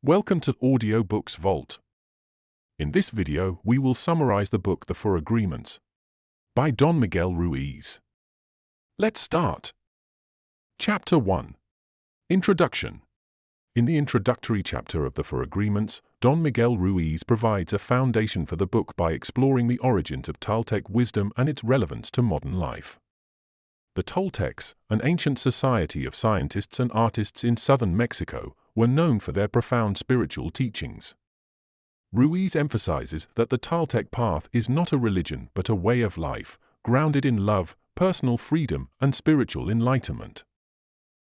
Welcome to Audiobooks Vault. In this video, we will summarize the book The 4 Agreements by Don Miguel Ruiz. Let's start. Chapter 1. Introduction. In the introductory chapter of The 4 Agreements, Don Miguel Ruiz provides a foundation for the book by exploring the origins of Toltec wisdom and its relevance to modern life. The Toltecs, an ancient society of scientists and artists in southern Mexico, were known for their profound spiritual teachings. Ruiz emphasizes that the Toltec path is not a religion but a way of life, grounded in love, personal freedom, and spiritual enlightenment.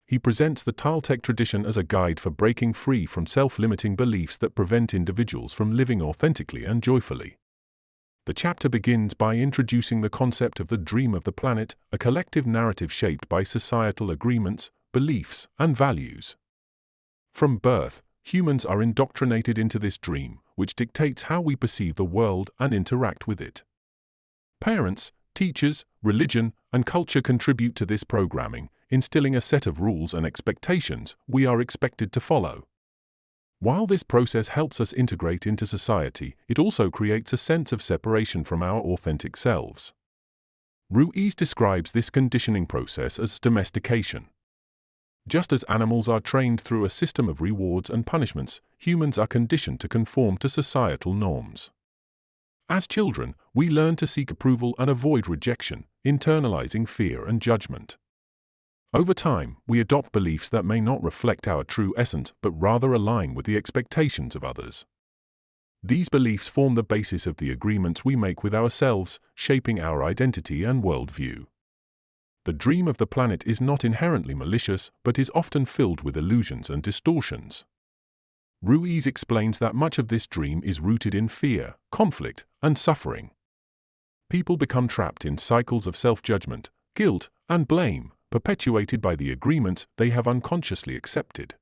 He presents the Toltec tradition as a guide for breaking free from self-limiting beliefs that prevent individuals from living authentically and joyfully. The chapter begins by introducing the concept of the dream of the planet, a collective narrative shaped by societal agreements, beliefs, and values. From birth, humans are indoctrinated into this dream, which dictates how we perceive the world and interact with it. Parents, teachers, religion, and culture contribute to this programming, instilling a set of rules and expectations we are expected to follow. While this process helps us integrate into society, it also creates a sense of separation from our authentic selves. Ruiz describes this conditioning process as domestication. Just as animals are trained through a system of rewards and punishments, humans are conditioned to conform to societal norms. As children, we learn to seek approval and avoid rejection, internalizing fear and judgment. Over time, we adopt beliefs that may not reflect our true essence but rather align with the expectations of others. These beliefs form the basis of the agreements we make with ourselves, shaping our identity and worldview. The dream of the planet is not inherently malicious but is often filled with illusions and distortions. Ruiz explains that much of this dream is rooted in fear, conflict, and suffering. People become trapped in cycles of self-judgment, guilt, and blame, perpetuated by the agreements they have unconsciously accepted.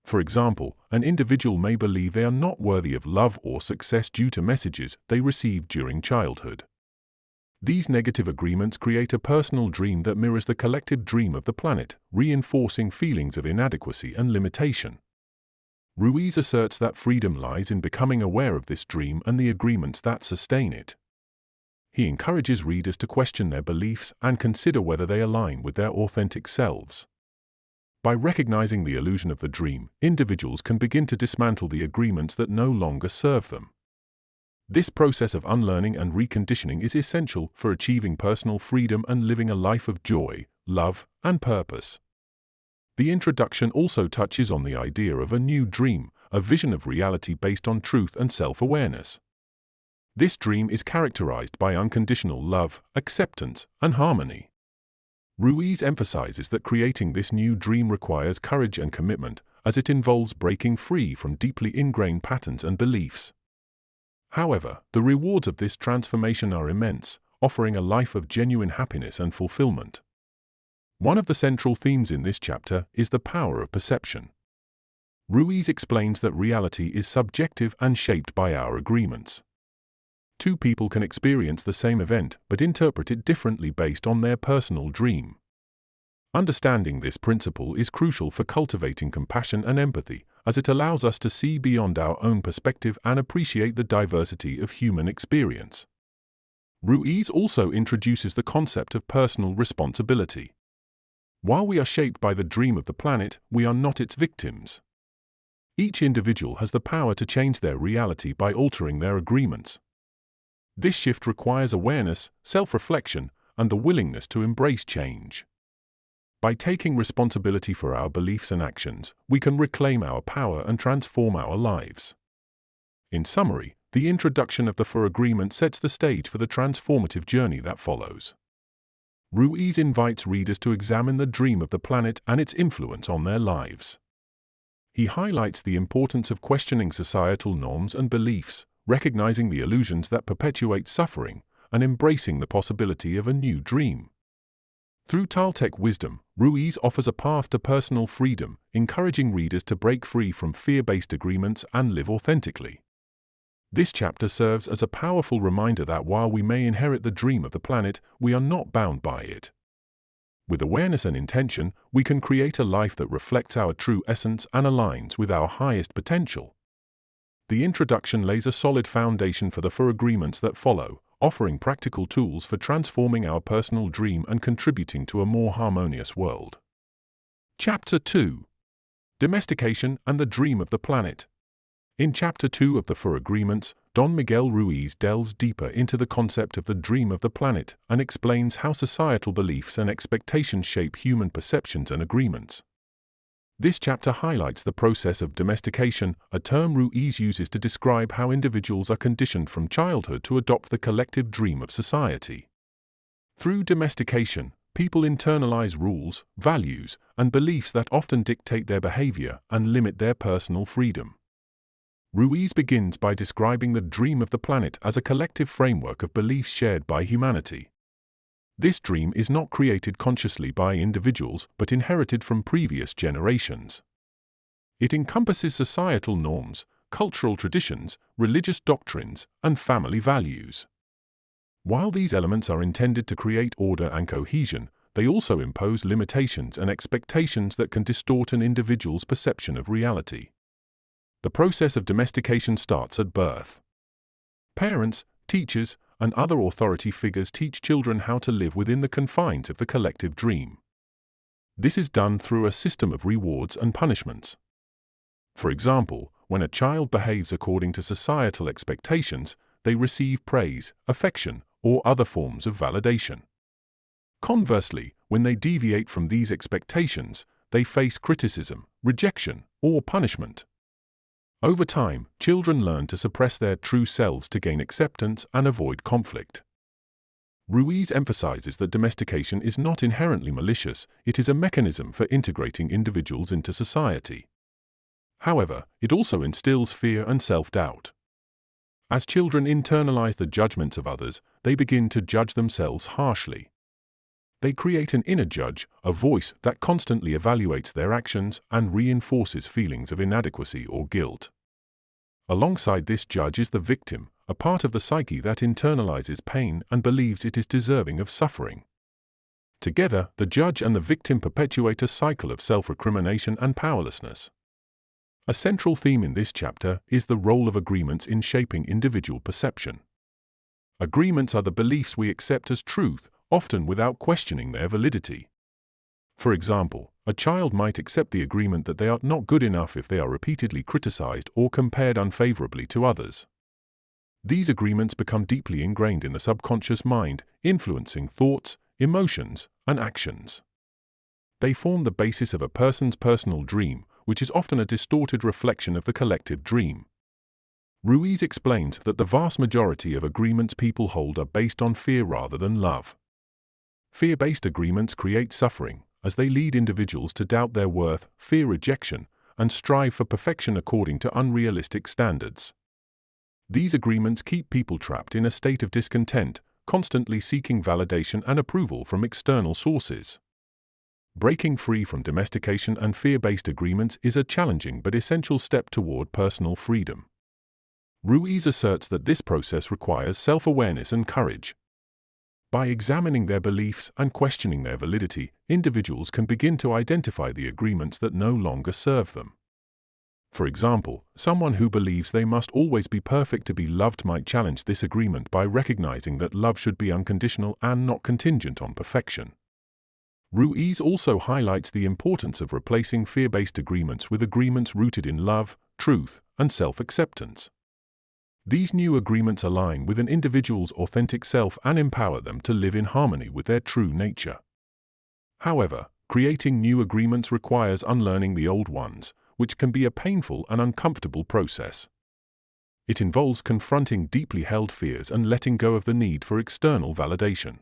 For example, an individual may believe they are not worthy of love or success due to messages they received during childhood. These negative agreements create a personal dream that mirrors the collective dream of the planet, reinforcing feelings of inadequacy and limitation. Ruiz asserts that freedom lies in becoming aware of this dream and the agreements that sustain it. He encourages readers to question their beliefs and consider whether they align with their authentic selves. By recognizing the illusion of the dream, individuals can begin to dismantle the agreements that no longer serve them. This process of unlearning and reconditioning is essential for achieving personal freedom and living a life of joy, love, and purpose. The introduction also touches on the idea of a new dream, a vision of reality based on truth and self-awareness. This dream is characterized by unconditional love, acceptance, and harmony. Ruiz emphasizes that creating this new dream requires courage and commitment, as it involves breaking free from deeply ingrained patterns and beliefs. However, the rewards of this transformation are immense, offering a life of genuine happiness and fulfillment. One of the central themes in this chapter is the power of perception. Ruiz explains that reality is subjective and shaped by our agreements. Two people can experience the same event but interpret it differently based on their personal dream. Understanding this principle is crucial for cultivating compassion and empathy, as it allows us to see beyond our own perspective and appreciate the diversity of human experience. Ruiz also introduces the concept of personal responsibility. While we are shaped by the dream of the planet, we are not its victims. Each individual has the power to change their reality by altering their agreements. This shift requires awareness, self-reflection, and the willingness to embrace change. By taking responsibility for our beliefs and actions, we can reclaim our power and transform our lives. In summary, the introduction of the 4 Agreements sets the stage for the transformative journey that follows. Ruiz invites readers to examine the dream of the planet and its influence on their lives. He highlights the importance of questioning societal norms and beliefs, recognizing the illusions that perpetuate suffering, and embracing the possibility of a new dream. Through Toltec wisdom, Ruiz offers a path to personal freedom, encouraging readers to break free from fear-based agreements and live authentically. This chapter serves as a powerful reminder that while we may inherit the dream of the planet, we are not bound by it. With awareness and intention, we can create a life that reflects our true essence and aligns with our highest potential. The introduction lays a solid foundation for the four agreements that follow, offering practical tools for transforming our personal dream and contributing to a more harmonious world. Chapter 2. Domestication and the Dream of the Planet. In Chapter 2 of the Four Agreements, Don Miguel Ruiz delves deeper into the concept of the dream of the planet and explains how societal beliefs and expectations shape human perceptions and agreements. This chapter highlights the process of domestication, a term Ruiz uses to describe how individuals are conditioned from childhood to adopt the collective dream of society. Through domestication, people internalize rules, values, and beliefs that often dictate their behavior and limit their personal freedom. Ruiz begins by describing the dream of the planet as a collective framework of beliefs shared by humanity. This dream is not created consciously by individuals but inherited from previous generations. It encompasses societal norms, cultural traditions, religious doctrines, and family values. While these elements are intended to create order and cohesion, they also impose limitations and expectations that can distort an individual's perception of reality. The process of domestication starts at birth. Parents, teachers, and other authority figures teach children how to live within the confines of the collective dream. This is done through a system of rewards and punishments. For example, when a child behaves according to societal expectations, they receive praise, affection, or other forms of validation. Conversely, when they deviate from these expectations, they face criticism, rejection, or punishment. Over time, children learn to suppress their true selves to gain acceptance and avoid conflict. Ruiz emphasizes that domestication is not inherently malicious, it is a mechanism for integrating individuals into society. However, it also instills fear and self-doubt. As children internalize the judgments of others, they begin to judge themselves harshly. They create an inner judge, a voice that constantly evaluates their actions and reinforces feelings of inadequacy or guilt. Alongside this judge is the victim, a part of the psyche that internalizes pain and believes it is deserving of suffering. Together, the judge and the victim perpetuate a cycle of self-recrimination and powerlessness. A central theme in this chapter is the role of agreements in shaping individual perception. Agreements are the beliefs we accept as truth, often without questioning their validity. For example, a child might accept the agreement that they are not good enough if they are repeatedly criticized or compared unfavorably to others. These agreements become deeply ingrained in the subconscious mind, influencing thoughts, emotions, and actions. They form the basis of a person's personal dream, which is often a distorted reflection of the collective dream. Ruiz explains that the vast majority of agreements people hold are based on fear rather than love. Fear-based agreements create suffering, as they lead individuals to doubt their worth, fear rejection, and strive for perfection according to unrealistic standards. These agreements keep people trapped in a state of discontent, constantly seeking validation and approval from external sources. Breaking free from domestication and fear-based agreements is a challenging but essential step toward personal freedom. Ruiz asserts that this process requires self-awareness and courage. By examining their beliefs and questioning their validity, individuals can begin to identify the agreements that no longer serve them. For example, someone who believes they must always be perfect to be loved might challenge this agreement by recognizing that love should be unconditional and not contingent on perfection. Ruiz also highlights the importance of replacing fear-based agreements with agreements rooted in love, truth, and self-acceptance. These new agreements align with an individual's authentic self and empower them to live in harmony with their true nature. However, creating new agreements requires unlearning the old ones, which can be a painful and uncomfortable process. It involves confronting deeply held fears and letting go of the need for external validation.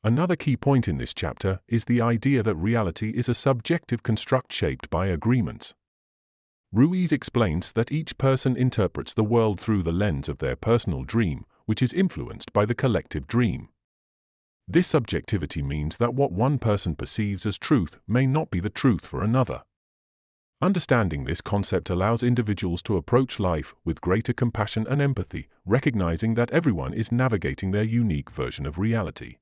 Another key point in this chapter is the idea that reality is a subjective construct shaped by agreements. Ruiz explains that each person interprets the world through the lens of their personal dream, which is influenced by the collective dream. This subjectivity means that what one person perceives as truth may not be the truth for another. Understanding this concept allows individuals to approach life with greater compassion and empathy, recognizing that everyone is navigating their unique version of reality.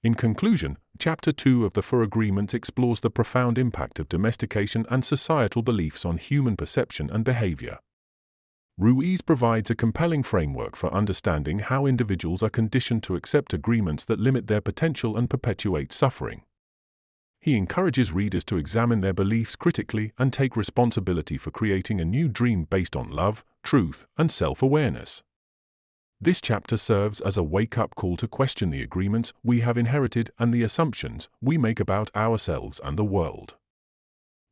In conclusion, Chapter 2 of the Four Agreements explores the profound impact of domestication and societal beliefs on human perception and behavior. Ruiz provides a compelling framework for understanding how individuals are conditioned to accept agreements that limit their potential and perpetuate suffering. He encourages readers to examine their beliefs critically and take responsibility for creating a new dream based on love, truth, and self-awareness. This chapter serves as a wake-up call to question the agreements we have inherited and the assumptions we make about ourselves and the world.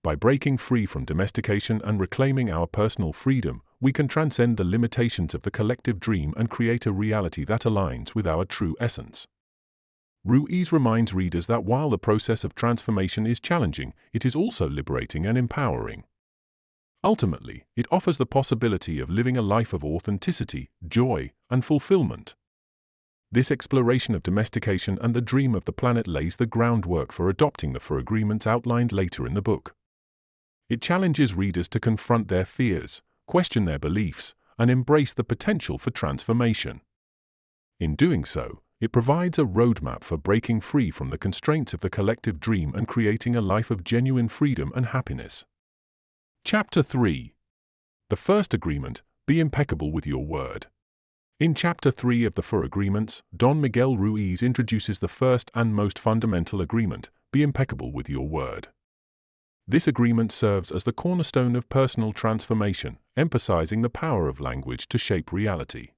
By breaking free from domestication and reclaiming our personal freedom, we can transcend the limitations of the collective dream and create a reality that aligns with our true essence. Ruiz reminds readers that while the process of transformation is challenging, it is also liberating and empowering. Ultimately, it offers the possibility of living a life of authenticity, joy, and fulfillment. This exploration of domestication and the dream of the planet lays the groundwork for adopting the Four Agreements outlined later in the book. It challenges readers to confront their fears, question their beliefs, and embrace the potential for transformation. In doing so, it provides a roadmap for breaking free from the constraints of the collective dream and creating a life of genuine freedom and happiness. Chapter 3. The First Agreement: Be Impeccable with Your Word. In Chapter 3 of the Four Agreements, Don Miguel Ruiz introduces the first and most fundamental agreement: be impeccable with your word. This agreement serves as the cornerstone of personal transformation, emphasizing the power of language to shape reality.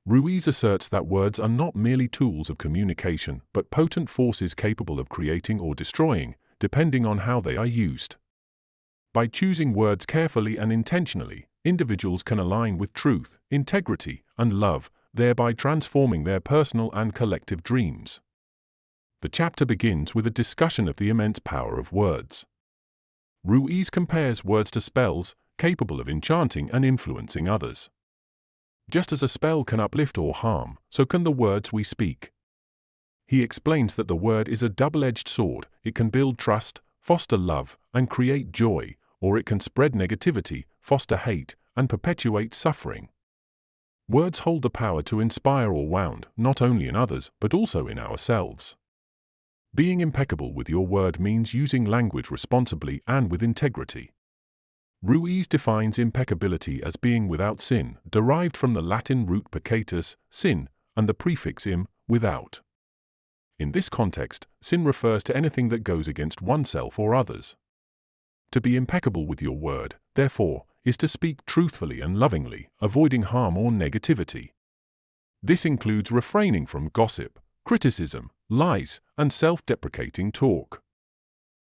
Ruiz asserts that words are not merely tools of communication, but potent forces capable of creating or destroying, depending on how they are used. By choosing words carefully and intentionally, individuals can align with truth, integrity, and love, thereby transforming their personal and collective dreams. The chapter begins with a discussion of the immense power of words. Ruiz compares words to spells, capable of enchanting and influencing others. Just as a spell can uplift or harm, so can the words we speak. He explains that the word is a double-edged sword. It can build trust, foster love, and create joy, or it can spread negativity, foster hate, and perpetuate suffering. Words hold the power to inspire or wound, not only in others, but also in ourselves. Being impeccable with your word means using language responsibly and with integrity. Ruiz defines impeccability as being without sin, derived from the Latin root peccatus, sin, and the prefix im, without. In this context, sin refers to anything that goes against oneself or others. To be impeccable with your word, therefore, is to speak truthfully and lovingly, avoiding harm or negativity. This includes refraining from gossip, criticism, lies, and self-deprecating talk.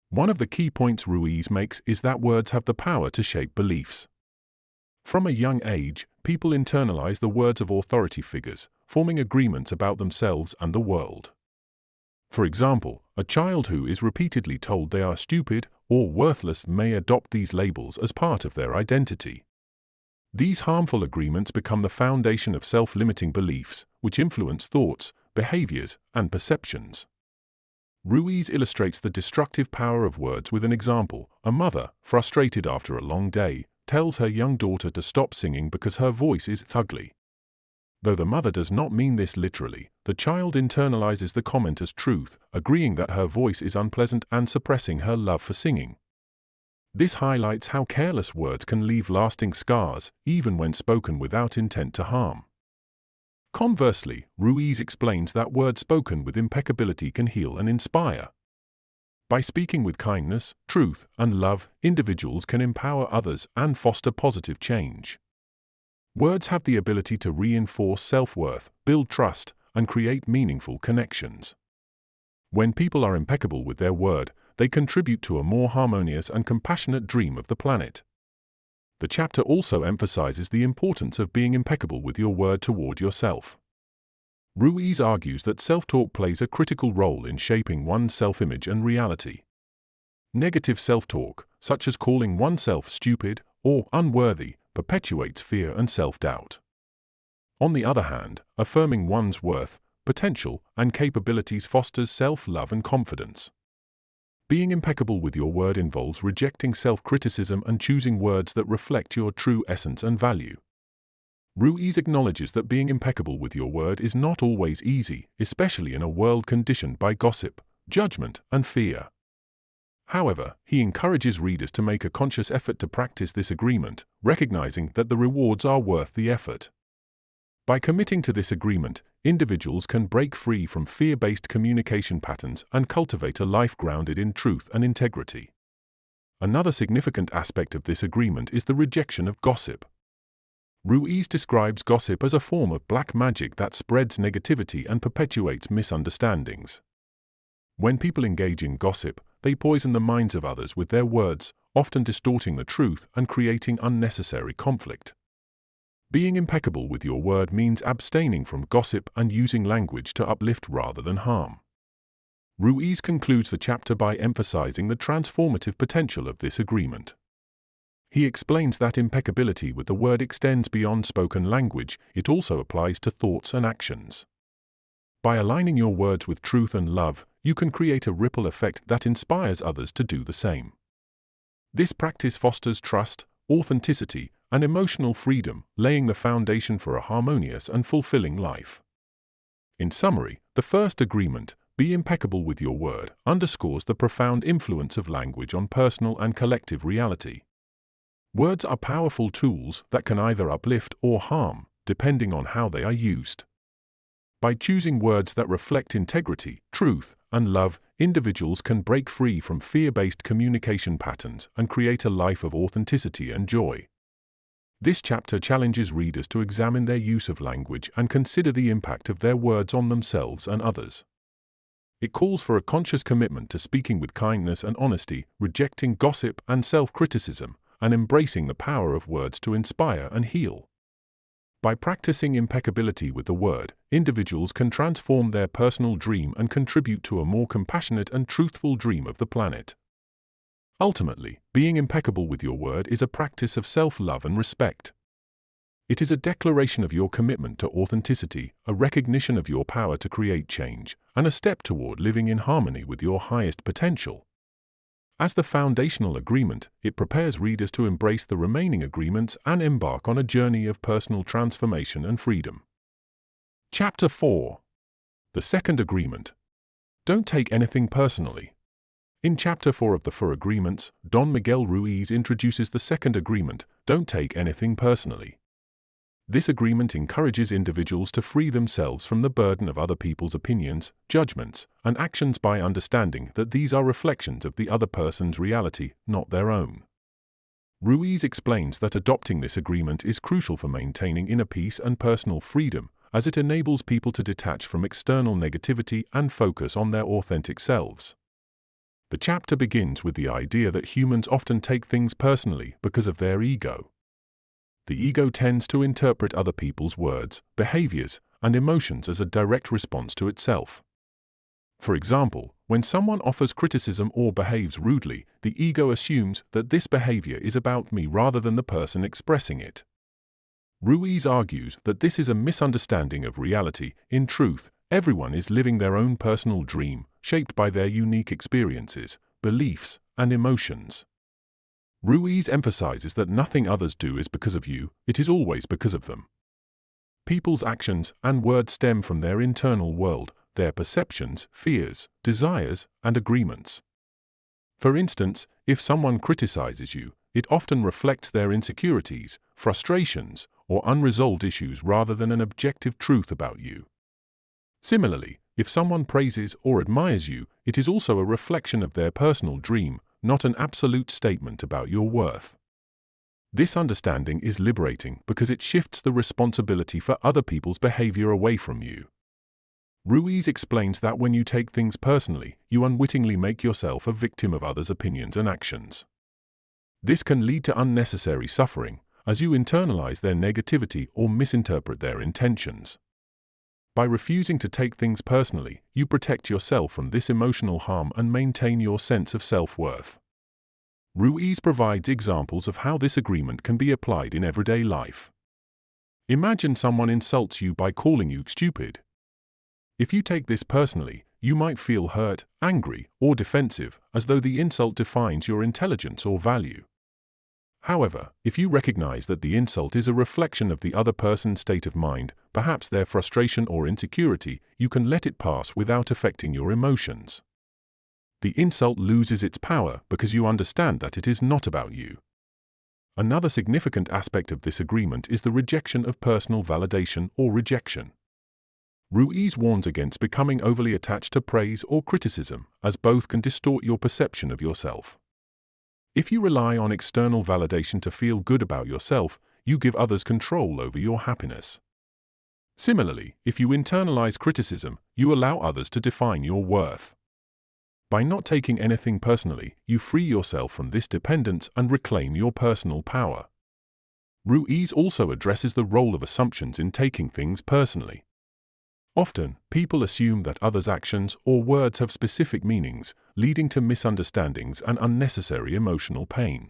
One of the key points Ruiz makes is that words have the power to shape beliefs. From a young age, people internalize the words of authority figures, forming agreements about themselves and the world. For example, a child who is repeatedly told they are stupid or worthless may adopt these labels as part of their identity. These harmful agreements become the foundation of self-limiting beliefs, which influence thoughts, behaviors, and perceptions. Ruiz illustrates the destructive power of words with an example. A mother, frustrated after a long day, tells her young daughter to stop singing because her voice is ugly. Though the mother does not mean this literally, the child internalizes the comment as truth, agreeing that her voice is unpleasant and suppressing her love for singing. This highlights how careless words can leave lasting scars, even when spoken without intent to harm. Conversely, Ruiz explains that words spoken with impeccability can heal and inspire. By speaking with kindness, truth, and love, individuals can empower others and foster positive change. Words have the ability to reinforce self-worth, build trust, and create meaningful connections. When people are impeccable with their word, they contribute to a more harmonious and compassionate dream of the planet. The chapter also emphasizes the importance of being impeccable with your word toward yourself. Ruiz argues that self-talk plays a critical role in shaping one's self-image and reality. Negative self-talk, such as calling oneself stupid or unworthy, perpetuates fear and self-doubt. On the other hand, affirming one's worth, potential, and capabilities fosters self-love and confidence. Being impeccable with your word involves rejecting self-criticism and choosing words that reflect your true essence and value. Ruiz acknowledges that being impeccable with your word is not always easy, especially in a world conditioned by gossip, judgment, and fear. However, he encourages readers to make a conscious effort to practice this agreement, recognizing that the rewards are worth the effort. By committing to this agreement, individuals can break free from fear-based communication patterns and cultivate a life grounded in truth and integrity. Another significant aspect of this agreement is the rejection of gossip. Ruiz describes gossip as a form of black magic that spreads negativity and perpetuates misunderstandings. When people engage in gossip, they poison the minds of others with their words, often distorting the truth and creating unnecessary conflict. Being impeccable with your word means abstaining from gossip and using language to uplift rather than harm. Ruiz concludes the chapter by emphasizing the transformative potential of this agreement. He explains that impeccability with the word extends beyond spoken language, it also applies to thoughts and actions. By aligning your words with truth and love, you can create a ripple effect that inspires others to do the same. This practice fosters trust, authenticity, and emotional freedom, laying the foundation for a harmonious and fulfilling life. In summary, the first agreement, be impeccable with your word, underscores the profound influence of language on personal and collective reality. Words are powerful tools that can either uplift or harm, depending on how they are used. By choosing words that reflect integrity, truth, and love, individuals can break free from fear-based communication patterns and create a life of authenticity and joy. This chapter challenges readers to examine their use of language and consider the impact of their words on themselves and others. It calls for a conscious commitment to speaking with kindness and honesty, rejecting gossip and self-criticism, and embracing the power of words to inspire and heal. By practicing impeccability with the word, individuals can transform their personal dream and contribute to a more compassionate and truthful dream of the planet. Ultimately, being impeccable with your word is a practice of self-love and respect. It is a declaration of your commitment to authenticity, a recognition of your power to create change, and a step toward living in harmony with your highest potential. As the foundational agreement, it prepares readers to embrace the remaining agreements and embark on a journey of personal transformation and freedom. Chapter 4. The Second Agreement. Don't take anything personally. In Chapter 4 of the 4 Agreements, Don Miguel Ruiz introduces the second agreement, don't take anything personally. This agreement encourages individuals to free themselves from the burden of other people's opinions, judgments, and actions by understanding that these are reflections of the other person's reality, not their own. Ruiz explains that adopting this agreement is crucial for maintaining inner peace and personal freedom, as it enables people to detach from external negativity and focus on their authentic selves. The chapter begins with the idea that humans often take things personally because of their ego. The ego tends to interpret other people's words, behaviors, and emotions as a direct response to itself. For example, when someone offers criticism or behaves rudely, the ego assumes that this behavior is about me rather than the person expressing it. Ruiz argues that this is a misunderstanding of reality. In truth, everyone is living their own personal dream, shaped by their unique experiences, beliefs, and emotions. Ruiz emphasizes that nothing others do is because of you, it is always because of them. People's actions and words stem from their internal world, their perceptions, fears, desires, and agreements. For instance, if someone criticizes you, it often reflects their insecurities, frustrations, or unresolved issues rather than an objective truth about you. Similarly, if someone praises or admires you, it is also a reflection of their personal dream, not an absolute statement about your worth. This understanding is liberating because it shifts the responsibility for other people's behavior away from you. Ruiz explains that when you take things personally, you unwittingly make yourself a victim of others' opinions and actions. This can lead to unnecessary suffering, as you internalize their negativity or misinterpret their intentions. By refusing to take things personally, you protect yourself from this emotional harm and maintain your sense of self-worth. Ruiz provides examples of how this agreement can be applied in everyday life. Imagine someone insults you by calling you stupid. If you take this personally, you might feel hurt, angry, or defensive, as though the insult defines your intelligence or value. However, if you recognize that the insult is a reflection of the other person's state of mind, perhaps their frustration or insecurity, you can let it pass without affecting your emotions. The insult loses its power because you understand that it is not about you. Another significant aspect of this agreement is the rejection of personal validation or rejection. Ruiz warns against becoming overly attached to praise or criticism, as both can distort your perception of yourself. If you rely on external validation to feel good about yourself, you give others control over your happiness. Similarly, if you internalize criticism, you allow others to define your worth. By not taking anything personally, you free yourself from this dependence and reclaim your personal power. Ruiz also addresses the role of assumptions in taking things personally. Often, people assume that others' actions or words have specific meanings, leading to misunderstandings and unnecessary emotional pain.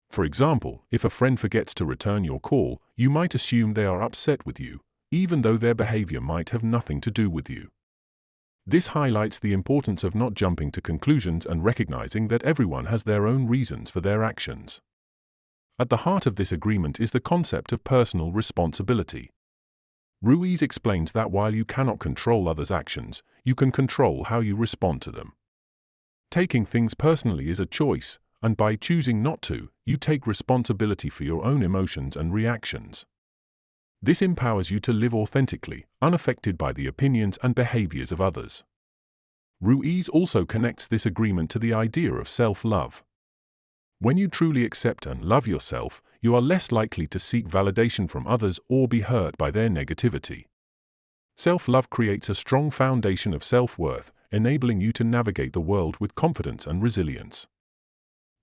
For example, if a friend forgets to return your call, you might assume they are upset with you, even though their behavior might have nothing to do with you. This highlights the importance of not jumping to conclusions and recognizing that everyone has their own reasons for their actions. At the heart of this agreement is the concept of personal responsibility. Ruiz explains that while you cannot control others' actions, you can control how you respond to them. Taking things personally is a choice, and by choosing not to, you take responsibility for your own emotions and reactions. This empowers you to live authentically, unaffected by the opinions and behaviors of others. Ruiz also connects this agreement to the idea of self-love. When you truly accept and love yourself, you are less likely to seek validation from others or be hurt by their negativity. Self-love creates a strong foundation of self-worth, enabling you to navigate the world with confidence and resilience.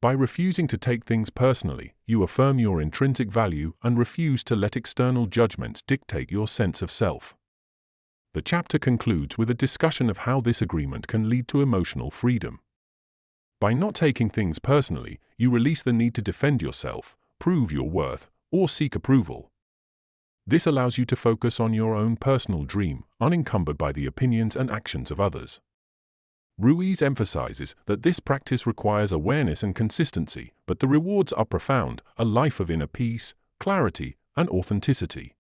By refusing to take things personally, you affirm your intrinsic value and refuse to let external judgments dictate your sense of self. The chapter concludes with a discussion of how this agreement can lead to emotional freedom. By not taking things personally, you release the need to defend yourself, prove your worth, or seek approval. This allows you to focus on your own personal dream, unencumbered by the opinions and actions of others. Ruiz emphasizes that this practice requires awareness and consistency, but the rewards are profound: a life of inner peace, clarity, and authenticity.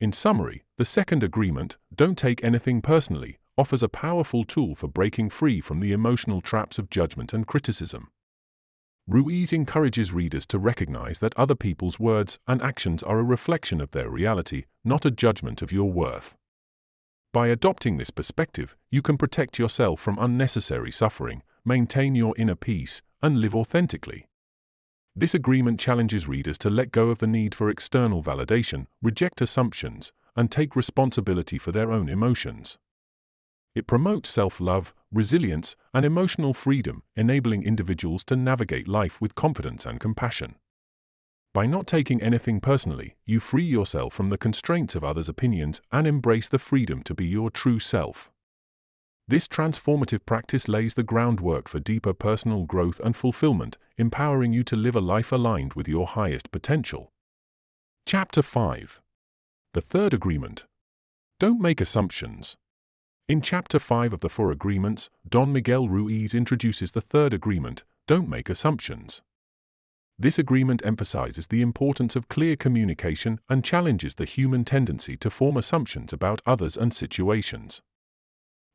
In summary, the second agreement, "Don't take anything personally," offers a powerful tool for breaking free from the emotional traps of judgment and criticism. Ruiz encourages readers to recognize that other people's words and actions are a reflection of their reality, not a judgment of your worth. By adopting this perspective, you can protect yourself from unnecessary suffering, maintain your inner peace, and live authentically. This agreement challenges readers to let go of the need for external validation, reject assumptions, and take responsibility for their own emotions. It promotes self-love, resilience, and emotional freedom, enabling individuals to navigate life with confidence and compassion. By not taking anything personally, you free yourself from the constraints of others' opinions and embrace the freedom to be your true self. This transformative practice lays the groundwork for deeper personal growth and fulfillment, empowering you to live a life aligned with your highest potential. Chapter 5. The third agreement. Don't make assumptions. In Chapter 5 of the Four Agreements, Don Miguel Ruiz introduces the third agreement: don't make assumptions. This agreement emphasizes the importance of clear communication and challenges the human tendency to form assumptions about others and situations.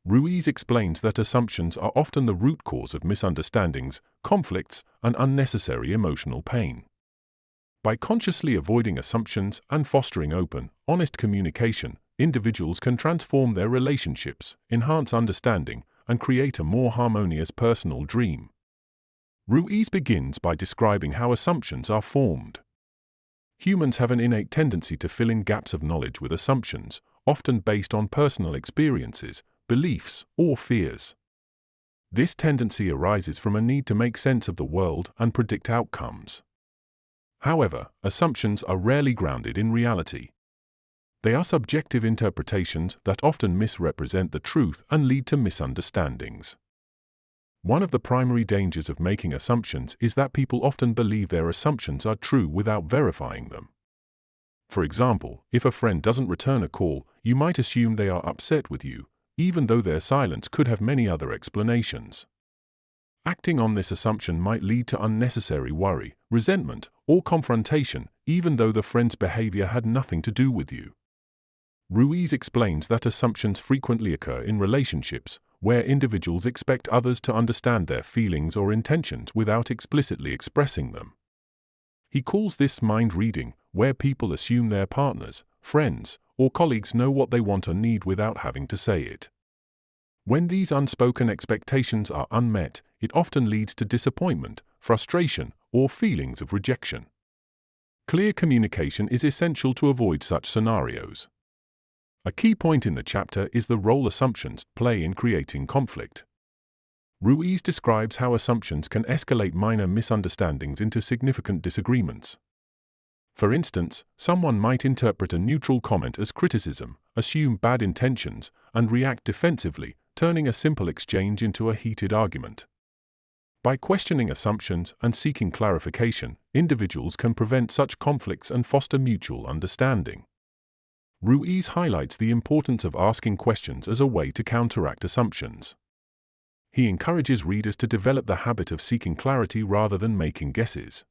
Ruiz explains that assumptions are often the root cause of misunderstandings, conflicts, and unnecessary emotional pain. By consciously avoiding assumptions and fostering open, honest communication, individuals can transform their relationships, enhance understanding, and create a more harmonious personal dream. Ruiz begins by describing how assumptions are formed. Humans have an innate tendency to fill in gaps of knowledge with assumptions, often based on personal experiences, beliefs, or fears. This tendency arises from a need to make sense of the world and predict outcomes. However, assumptions are rarely grounded in reality. They are subjective interpretations that often misrepresent the truth and lead to misunderstandings. One of the primary dangers of making assumptions is that people often believe their assumptions are true without verifying them. For example, if a friend doesn't return a call, you might assume they are upset with you, even though their silence could have many other explanations. Acting on this assumption might lead to unnecessary worry, resentment, or confrontation, even though the friend's behavior had nothing to do with you. Ruiz explains that assumptions frequently occur in relationships, where individuals expect others to understand their feelings or intentions without explicitly expressing them. He calls this mind reading, where people assume their partners, friends, or colleagues know what they want or need without having to say it. When these unspoken expectations are unmet, it often leads to disappointment, frustration, or feelings of rejection. Clear communication is essential to avoid such scenarios. A key point in the chapter is the role assumptions play in creating conflict. Ruiz describes how assumptions can escalate minor misunderstandings into significant disagreements. For instance, someone might interpret a neutral comment as criticism, assume bad intentions, and react defensively, turning a simple exchange into a heated argument. By questioning assumptions and seeking clarification, individuals can prevent such conflicts and foster mutual understanding. Ruiz highlights the importance of asking questions as a way to counteract assumptions. He encourages readers to develop the habit of seeking clarity rather than making guesses.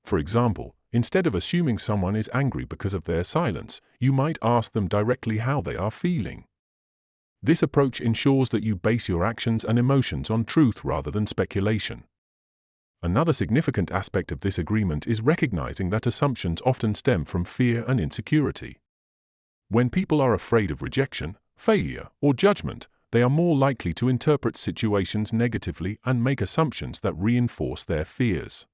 For example, instead of assuming someone is angry because of their silence, you might ask them directly how they are feeling. This approach ensures that you base your actions and emotions on truth rather than speculation. Another significant aspect of this agreement is recognizing that assumptions often stem from fear and insecurity. When people are afraid of rejection, failure, or judgment, they are more likely to interpret situations negatively and make assumptions that reinforce their fears.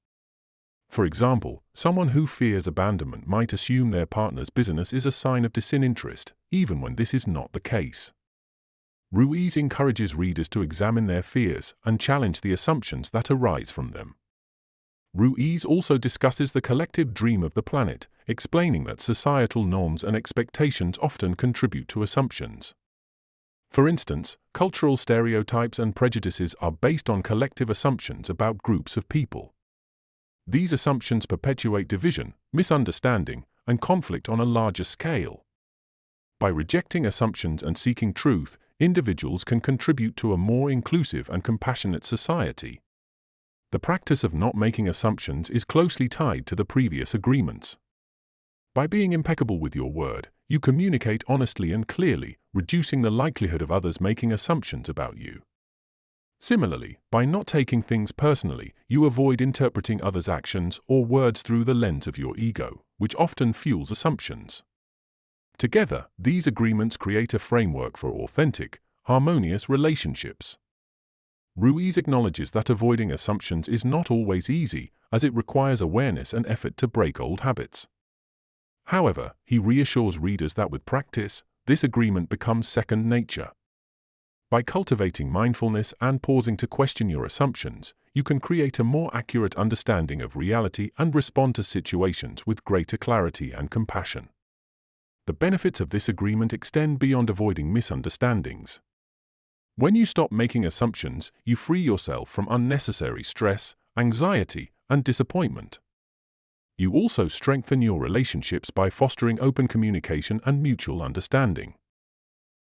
For example, someone who fears abandonment might assume their partner's business is a sign of disinterest, even when this is not the case. Ruiz encourages readers to examine their fears and challenge the assumptions that arise from them. Ruiz also discusses the collective dream of the planet, explaining that societal norms and expectations often contribute to assumptions. For instance, cultural stereotypes and prejudices are based on collective assumptions about groups of people. These assumptions perpetuate division, misunderstanding, and conflict on a larger scale. By rejecting assumptions and seeking truth, individuals can contribute to a more inclusive and compassionate society. The practice of not making assumptions is closely tied to the previous agreements. By being impeccable with your word, you communicate honestly and clearly, reducing the likelihood of others making assumptions about you. Similarly, by not taking things personally, you avoid interpreting others' actions or words through the lens of your ego, which often fuels assumptions. Together, these agreements create a framework for authentic, harmonious relationships. Ruiz acknowledges that avoiding assumptions is not always easy, as it requires awareness and effort to break old habits. However, he reassures readers that with practice, this agreement becomes second nature. By cultivating mindfulness and pausing to question your assumptions, you can create a more accurate understanding of reality and respond to situations with greater clarity and compassion. The benefits of this agreement extend beyond avoiding misunderstandings. When you stop making assumptions, you free yourself from unnecessary stress, anxiety, and disappointment. You also strengthen your relationships by fostering open communication and mutual understanding.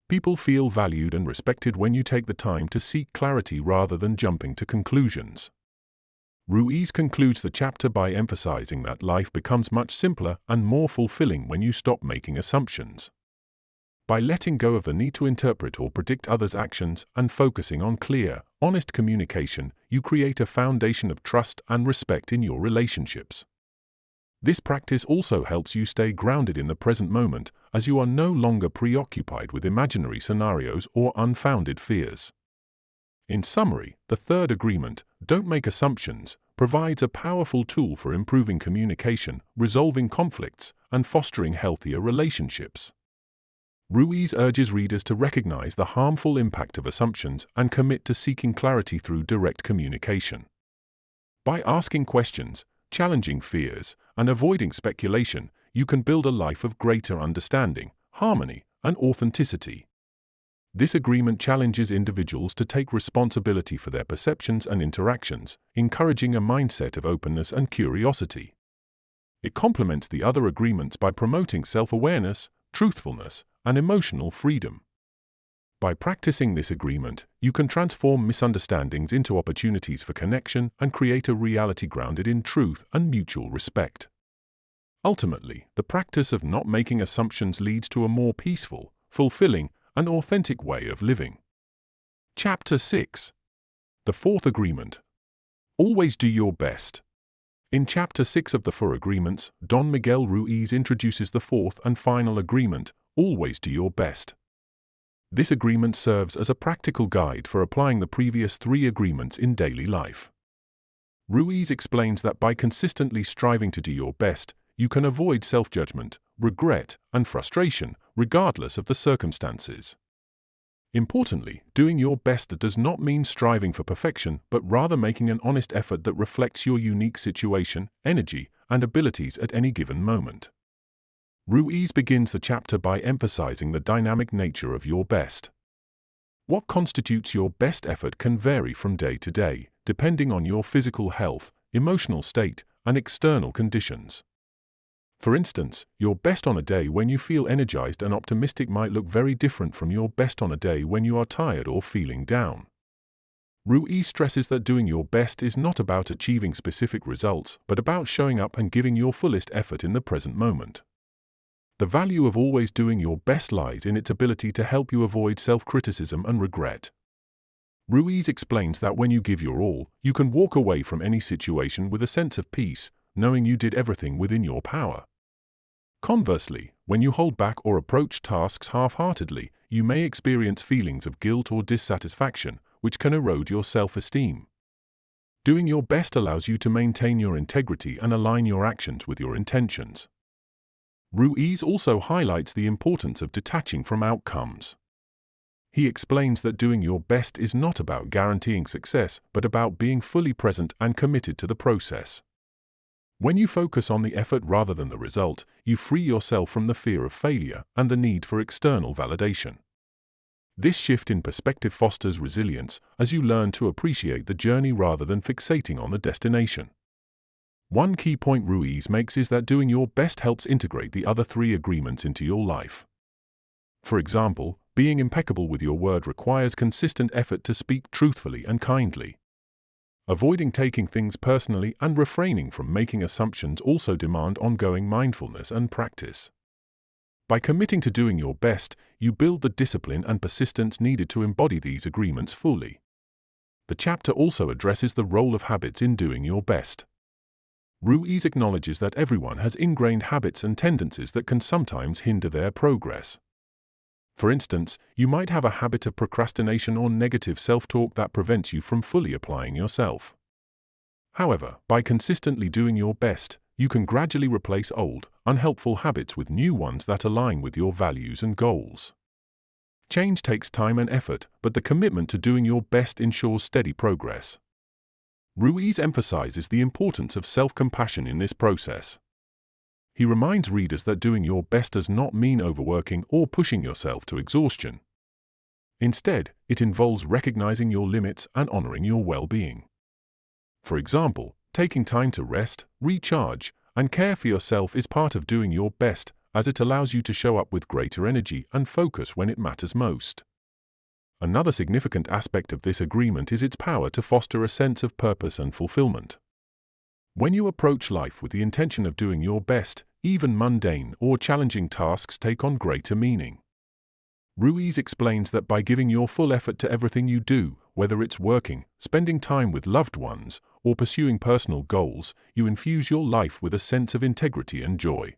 People feel valued and respected when you take the time to seek clarity rather than jumping to conclusions. Ruiz concludes the chapter by emphasizing that life becomes much simpler and more fulfilling when you stop making assumptions. By letting go of the need to interpret or predict others' actions and focusing on clear, honest communication, you create a foundation of trust and respect in your relationships. This practice also helps you stay grounded in the present moment, as you are no longer preoccupied with imaginary scenarios or unfounded fears. In summary, the third agreement, Don't Make Assumptions, provides a powerful tool for improving communication, resolving conflicts, and fostering healthier relationships. Ruiz urges readers to recognize the harmful impact of assumptions and commit to seeking clarity through direct communication. By asking questions, challenging fears, and avoiding speculation, you can build a life of greater understanding, harmony, and authenticity. This agreement challenges individuals to take responsibility for their perceptions and interactions, encouraging a mindset of openness and curiosity. It complements the other agreements by promoting self-awareness, truthfulness, and emotional freedom. By practicing this agreement, you can transform misunderstandings into opportunities for connection and create a reality grounded in truth and mutual respect. Ultimately, the practice of not making assumptions leads to a more peaceful, fulfilling, and authentic way of living. Chapter 6. The Fourth Agreement. Always do your best. In Chapter 6 of the Four Agreements, Don Miguel Ruiz introduces the fourth and final agreement, always do your best. This agreement serves as a practical guide for applying the previous three agreements in daily life. Ruiz explains that by consistently striving to do your best, you can avoid self-judgment, regret, and frustration, regardless of the circumstances. Importantly, doing your best does not mean striving for perfection, but rather making an honest effort that reflects your unique situation, energy, and abilities at any given moment. Ruiz begins the chapter by emphasizing the dynamic nature of your best. What constitutes your best effort can vary from day to day, depending on your physical health, emotional state, and external conditions. For instance, your best on a day when you feel energized and optimistic might look very different from your best on a day when you are tired or feeling down. Ruiz stresses that doing your best is not about achieving specific results, but about showing up and giving your fullest effort in the present moment. The value of always doing your best lies in its ability to help you avoid self-criticism and regret. Ruiz explains that when you give your all, you can walk away from any situation with a sense of peace, knowing you did everything within your power. Conversely, when you hold back or approach tasks half-heartedly, you may experience feelings of guilt or dissatisfaction, which can erode your self-esteem. Doing your best allows you to maintain your integrity and align your actions with your intentions. Ruiz also highlights the importance of detaching from outcomes. He explains that doing your best is not about guaranteeing success, but about being fully present and committed to the process. When you focus on the effort rather than the result, you free yourself from the fear of failure and the need for external validation. This shift in perspective fosters resilience as you learn to appreciate the journey rather than fixating on the destination. One key point Ruiz makes is that doing your best helps integrate the other three agreements into your life. For example, being impeccable with your word requires consistent effort to speak truthfully and kindly. Avoiding taking things personally and refraining from making assumptions also demand ongoing mindfulness and practice. By committing to doing your best, you build the discipline and persistence needed to embody these agreements fully. The chapter also addresses the role of habits in doing your best. Ruiz acknowledges that everyone has ingrained habits and tendencies that can sometimes hinder their progress. For instance, you might have a habit of procrastination or negative self-talk that prevents you from fully applying yourself. However, by consistently doing your best, you can gradually replace old, unhelpful habits with new ones that align with your values and goals. Change takes time and effort, but the commitment to doing your best ensures steady progress. Ruiz emphasizes the importance of self-compassion in this process. He reminds readers that doing your best does not mean overworking or pushing yourself to exhaustion. Instead, it involves recognizing your limits and honoring your well-being. For example, taking time to rest, recharge, and care for yourself is part of doing your best, as it allows you to show up with greater energy and focus when it matters most. Another significant aspect of this agreement is its power to foster a sense of purpose and fulfillment. When you approach life with the intention of doing your best, even mundane or challenging tasks take on greater meaning. Ruiz explains that by giving your full effort to everything you do, whether it's working, spending time with loved ones, or pursuing personal goals, you infuse your life with a sense of integrity and joy.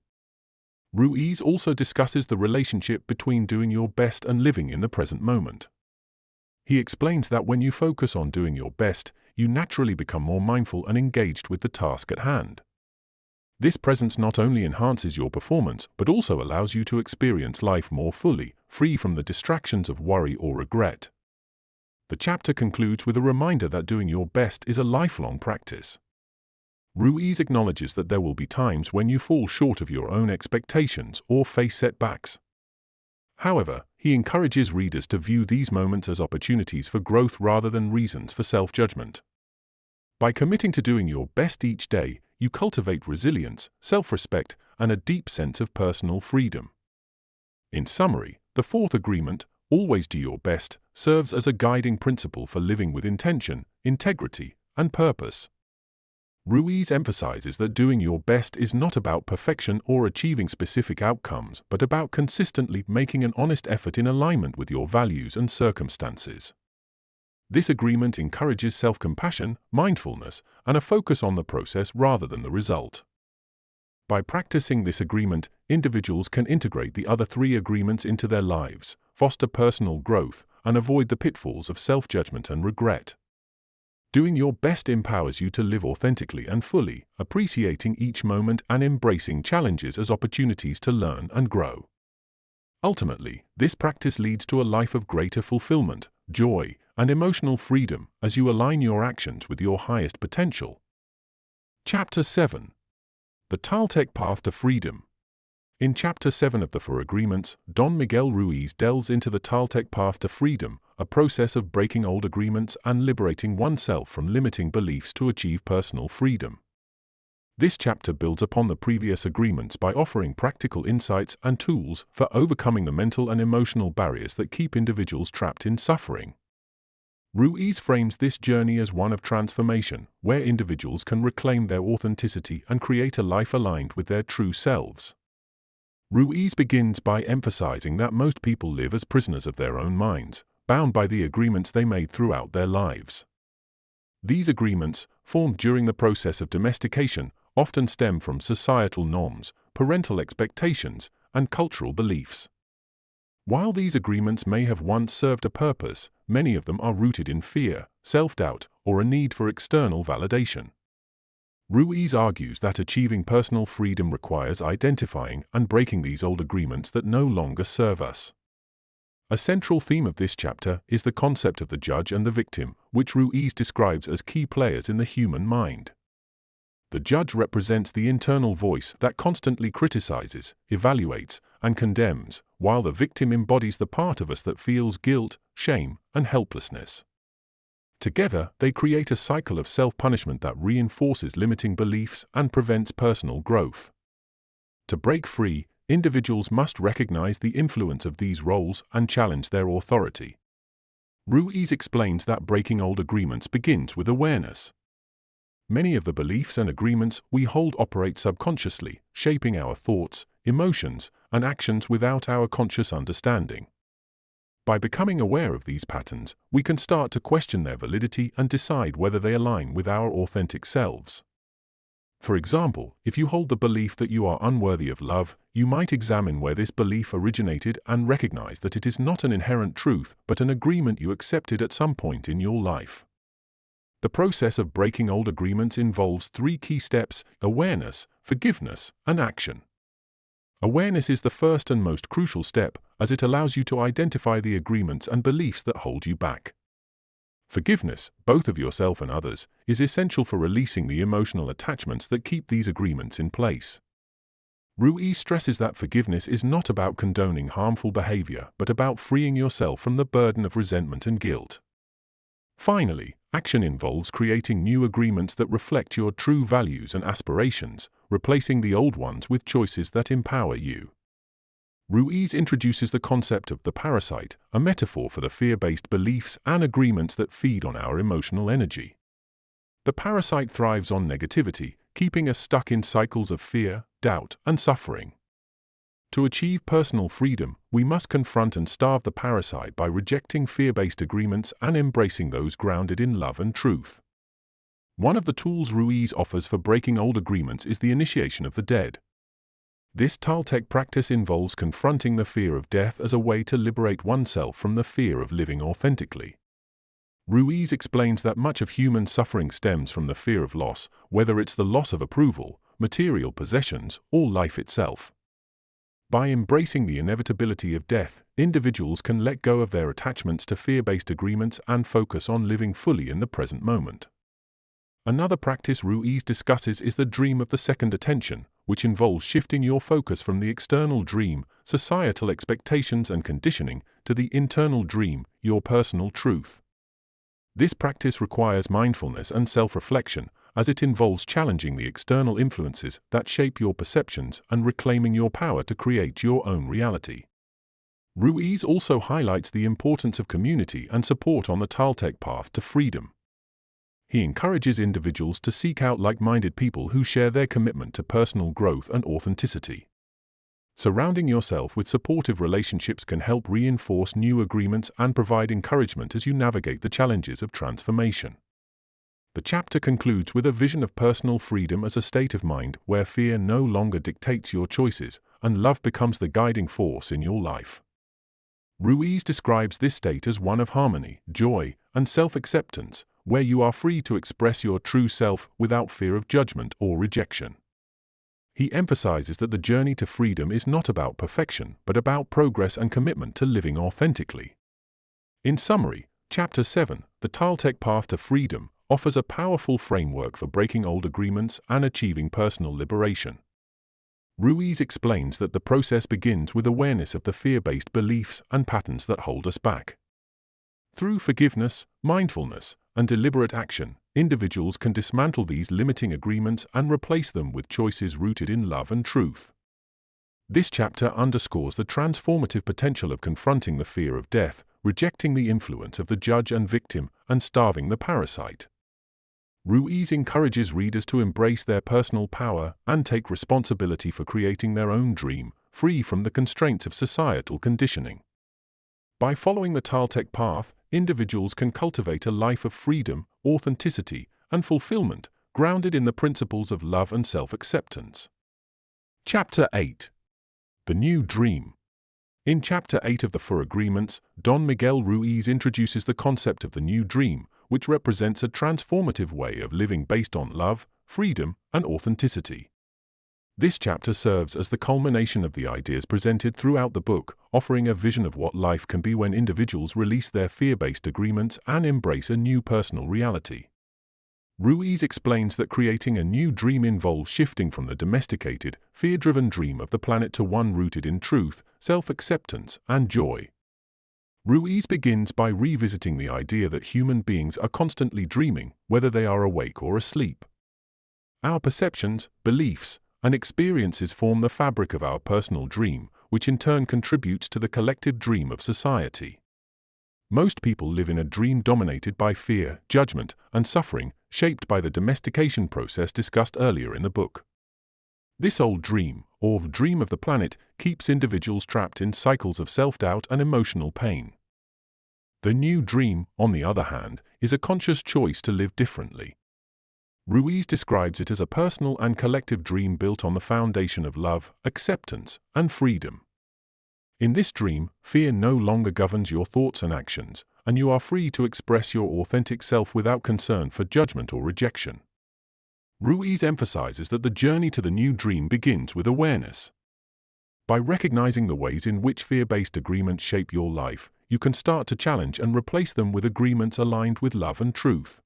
Ruiz also discusses the relationship between doing your best and living in the present moment. He explains that when you focus on doing your best, you naturally become more mindful and engaged with the task at hand. This presence not only enhances your performance, but also allows you to experience life more fully, free from the distractions of worry or regret. The chapter concludes with a reminder that doing your best is a lifelong practice. Ruiz acknowledges that there will be times when you fall short of your own expectations or face setbacks. However, he encourages readers to view these moments as opportunities for growth rather than reasons for self-judgment. By committing to doing your best each day, you cultivate resilience, self-respect, and a deep sense of personal freedom. In summary, the fourth agreement, always do your best, serves as a guiding principle for living with intention, integrity, and purpose. Ruiz emphasizes that doing your best is not about perfection or achieving specific outcomes, but about consistently making an honest effort in alignment with your values and circumstances. This agreement encourages self-compassion, mindfulness, and a focus on the process rather than the result. By practicing this agreement, individuals can integrate the other three agreements into their lives, foster personal growth, and avoid the pitfalls of self-judgment and regret. Doing your best empowers you to live authentically and fully, appreciating each moment and embracing challenges as opportunities to learn and grow. Ultimately, this practice leads to a life of greater fulfillment, joy, and emotional freedom as you align your actions with your highest potential. Chapter 7. The Toltec Path to Freedom. In Chapter 7 of the Four Agreements, Don Miguel Ruiz delves into the Toltec Path to Freedom, a process of breaking old agreements and liberating oneself from limiting beliefs to achieve personal freedom. This chapter builds upon the previous agreements by offering practical insights and tools for overcoming the mental and emotional barriers that keep individuals trapped in suffering. Ruiz frames this journey as one of transformation, where individuals can reclaim their authenticity and create a life aligned with their true selves. Ruiz begins by emphasizing that most people live as prisoners of their own minds, bound by the agreements they made throughout their lives. These agreements, formed during the process of domestication, often stem from societal norms, parental expectations, and cultural beliefs. While these agreements may have once served a purpose, many of them are rooted in fear, self-doubt, or a need for external validation. Ruiz argues that achieving personal freedom requires identifying and breaking these old agreements that no longer serve us. A central theme of this chapter is the concept of the judge and the victim, which Ruiz describes as key players in the human mind. The judge represents the internal voice that constantly criticizes, evaluates, and condemns, while the victim embodies the part of us that feels guilt, shame, and helplessness. Together, they create a cycle of self-punishment that reinforces limiting beliefs and prevents personal growth. To break free, individuals must recognize the influence of these roles and challenge their authority. Ruiz explains that breaking old agreements begins with awareness. Many of the beliefs and agreements we hold operate subconsciously, shaping our thoughts, emotions, and actions without our conscious understanding. By becoming aware of these patterns, we can start to question their validity and decide whether they align with our authentic selves. For example, if you hold the belief that you are unworthy of love, you might examine where this belief originated and recognize that it is not an inherent truth but an agreement you accepted at some point in your life. The process of breaking old agreements involves three key steps: awareness, forgiveness, and action. Awareness is the first and most crucial step, as it allows you to identify the agreements and beliefs that hold you back. Forgiveness, both of yourself and others, is essential for releasing the emotional attachments that keep these agreements in place. Ruiz stresses that forgiveness is not about condoning harmful behavior, but about freeing yourself from the burden of resentment and guilt. Finally, action involves creating new agreements that reflect your true values and aspirations, replacing the old ones with choices that empower you. Ruiz introduces the concept of the parasite, a metaphor for the fear-based beliefs and agreements that feed on our emotional energy. The parasite thrives on negativity, keeping us stuck in cycles of fear, doubt, and suffering. To achieve personal freedom, we must confront and starve the parasite by rejecting fear-based agreements and embracing those grounded in love and truth. One of the tools Ruiz offers for breaking old agreements is the initiation of the dead. This Toltec practice involves confronting the fear of death as a way to liberate oneself from the fear of living authentically. Ruiz explains that much of human suffering stems from the fear of loss, whether it's the loss of approval, material possessions, or life itself. By embracing the inevitability of death, individuals can let go of their attachments to fear-based agreements and focus on living fully in the present moment. Another practice Ruiz discusses is the dream of the second attention, which involves shifting your focus from the external dream, societal expectations and conditioning, to the internal dream, your personal truth. This practice requires mindfulness and self-reflection, as it involves challenging the external influences that shape your perceptions and reclaiming your power to create your own reality. Ruiz also highlights the importance of community and support on the Toltec path to freedom. He encourages individuals to seek out like-minded people who share their commitment to personal growth and authenticity. Surrounding yourself with supportive relationships can help reinforce new agreements and provide encouragement as you navigate the challenges of transformation. The chapter concludes with a vision of personal freedom as a state of mind where fear no longer dictates your choices and love becomes the guiding force in your life. Ruiz describes this state as one of harmony, joy, and self-acceptance, where you are free to express your true self without fear of judgment or rejection. He emphasizes that the journey to freedom is not about perfection, but about progress and commitment to living authentically. In summary, Chapter 7, The Toltec Path to Freedom, offers a powerful framework for breaking old agreements and achieving personal liberation. Ruiz explains that the process begins with awareness of the fear-based beliefs and patterns that hold us back. Through forgiveness, mindfulness, and deliberate action, individuals can dismantle these limiting agreements and replace them with choices rooted in love and truth. This chapter underscores the transformative potential of confronting the fear of death, rejecting the influence of the judge and victim, and starving the parasite. Ruiz encourages readers to embrace their personal power and take responsibility for creating their own dream, free from the constraints of societal conditioning. By following the Toltec path, individuals can cultivate a life of freedom, authenticity, and fulfillment, grounded in the principles of love and self-acceptance. Chapter 8. The New Dream. In Chapter 8 of the Four Agreements, Don Miguel Ruiz introduces the concept of the new dream, which represents a transformative way of living based on love, freedom, and authenticity. This chapter serves as the culmination of the ideas presented throughout the book, offering a vision of what life can be when individuals release their fear-based agreements and embrace a new personal reality. Ruiz explains that creating a new dream involves shifting from the domesticated, fear-driven dream of the planet to one rooted in truth, self-acceptance, and joy. Ruiz begins by revisiting the idea that human beings are constantly dreaming, whether they are awake or asleep. Our perceptions, beliefs, and experiences form the fabric of our personal dream, which in turn contributes to the collective dream of society. Most people live in a dream dominated by fear, judgment, and suffering, shaped by the domestication process discussed earlier in the book. This old dream, or dream of the planet, keeps individuals trapped in cycles of self-doubt and emotional pain. The new dream, on the other hand, is a conscious choice to live differently. Ruiz describes it as a personal and collective dream built on the foundation of love, acceptance, and freedom. In this dream, fear no longer governs your thoughts and actions, and you are free to express your authentic self without concern for judgment or rejection. Ruiz emphasizes that the journey to the new dream begins with awareness. By recognizing the ways in which fear-based agreements shape your life, you can start to challenge and replace them with agreements aligned with love and truth.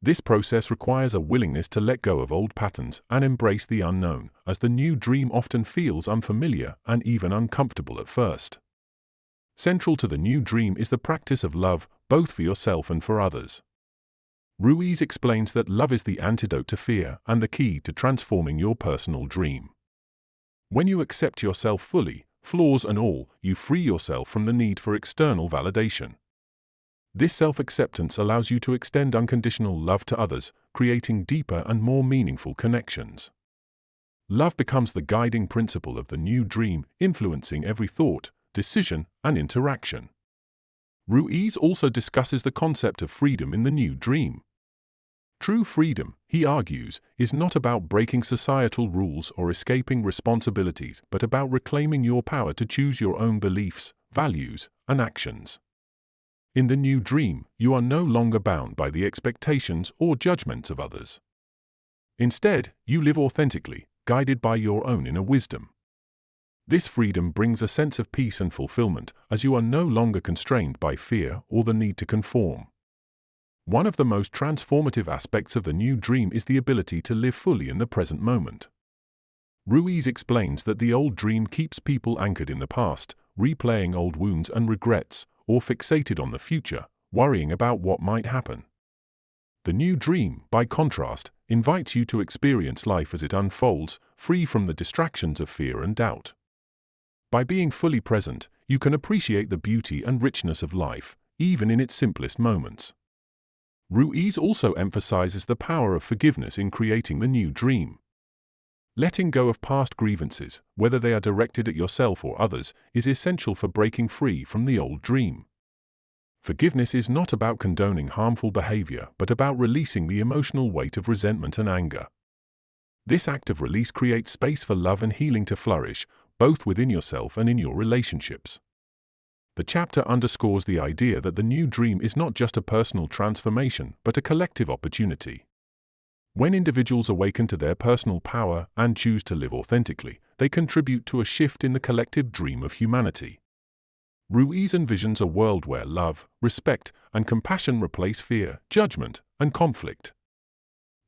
This process requires a willingness to let go of old patterns and embrace the unknown, as the new dream often feels unfamiliar and even uncomfortable at first. Central to the new dream is the practice of love, both for yourself and for others. Ruiz explains that love is the antidote to fear and the key to transforming your personal dream. When you accept yourself fully, flaws and all, you free yourself from the need for external validation. This self-acceptance allows you to extend unconditional love to others, creating deeper and more meaningful connections. Love becomes the guiding principle of the new dream, influencing every thought, decision, and interaction. Ruiz also discusses the concept of freedom in the new dream. True freedom, he argues, is not about breaking societal rules or escaping responsibilities, but about reclaiming your power to choose your own beliefs, values, and actions. In the new dream, you are no longer bound by the expectations or judgments of others. Instead, you live authentically, guided by your own inner wisdom. This freedom brings a sense of peace and fulfillment, as you are no longer constrained by fear or the need to conform. One of the most transformative aspects of the new dream is the ability to live fully in the present moment. Ruiz explains that the old dream keeps people anchored in the past, replaying old wounds and regrets, or fixated on the future, worrying about what might happen. The new dream, by contrast, invites you to experience life as it unfolds, free from the distractions of fear and doubt. By being fully present, you can appreciate the beauty and richness of life, even in its simplest moments. Ruiz also emphasizes the power of forgiveness in creating the new dream. Letting go of past grievances, whether they are directed at yourself or others, is essential for breaking free from the old dream. Forgiveness is not about condoning harmful behavior, but about releasing the emotional weight of resentment and anger. This act of release creates space for love and healing to flourish, both within yourself and in your relationships. The chapter underscores the idea that the new dream is not just a personal transformation, but a collective opportunity. When individuals awaken to their personal power and choose to live authentically, they contribute to a shift in the collective dream of humanity. Ruiz envisions a world where love, respect, and compassion replace fear, judgment, and conflict.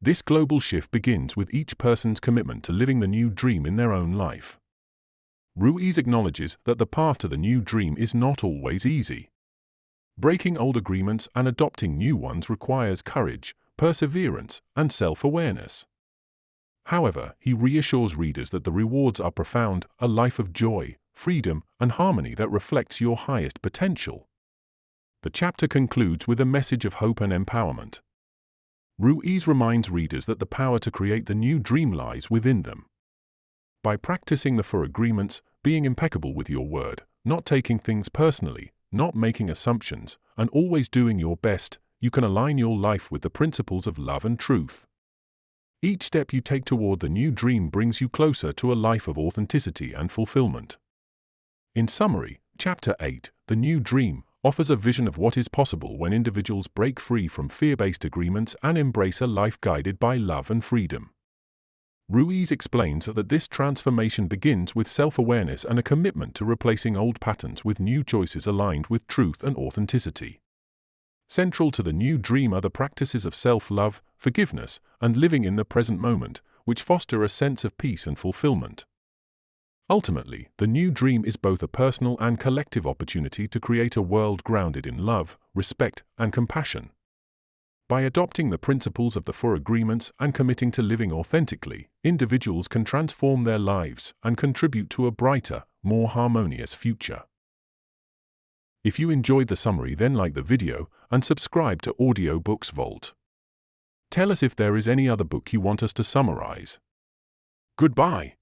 This global shift begins with each person's commitment to living the new dream in their own life. Ruiz acknowledges that the path to the new dream is not always easy. Breaking old agreements and adopting new ones requires courage, perseverance, and self-awareness. However, he reassures readers that the rewards are profound, a life of joy, freedom, and harmony that reflects your highest potential. The chapter concludes with a message of hope and empowerment. Ruiz reminds readers that the power to create the new dream lies within them. By practicing the 4 agreements, being impeccable with your word, not taking things personally, not making assumptions, and always doing your best, you can align your life with the principles of love and truth. Each step you take toward the new dream brings you closer to a life of authenticity and fulfillment. In summary, Chapter 8, The New Dream, offers a vision of what is possible when individuals break free from fear-based agreements and embrace a life guided by love and freedom. Ruiz explains that this transformation begins with self-awareness and a commitment to replacing old patterns with new choices aligned with truth and authenticity. Central to the new dream are the practices of self-love, forgiveness, and living in the present moment, which foster a sense of peace and fulfillment. Ultimately, the new dream is both a personal and collective opportunity to create a world grounded in love, respect, and compassion. By adopting the principles of the 4 agreements and committing to living authentically, individuals can transform their lives and contribute to a brighter, more harmonious future. If you enjoyed the summary, then like the video and subscribe to Audiobooks Vault. Tell us if there is any other book you want us to summarize. Goodbye.